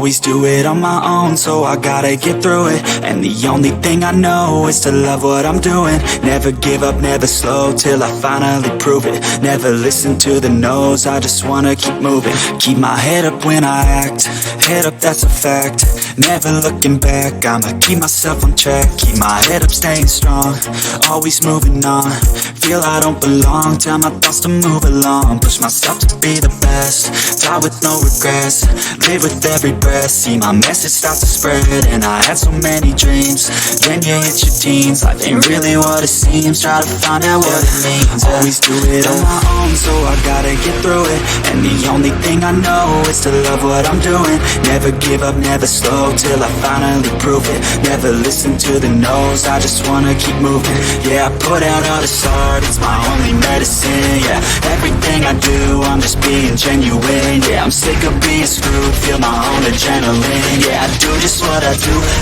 always do it on my own, so I gotta get through it. And the only thing I know is to love what I'm doing. Never give up, never slow, till I finally prove it. Never listen to the no's, I just wanna keep moving. Keep my head up when I act, head up, that's a fact. Never looking back, I'ma keep myself on track. Keep my head up, staying strong, always moving on. Feel I don't belong, tell my thoughts to move along. Push myself to be the best, die with no regrets. Live with every breath, see my message start to spread. And I had so many dreams, then you hit your teens. Life ain't really what it seems, try to find out what it means. Always do it on my own, so I gotta get through it. And the only thing I know is to love what I'm doing. Never give up, never slow, till I finally prove it. Never listen to the no's, I just wanna keep moving. Yeah, I put out all this art, it's my only medicine. Yeah, everything I do, I'm just being genuine. Yeah, I'm sick of being screwed, feel my own adrenaline. Yeah, I do just what I do,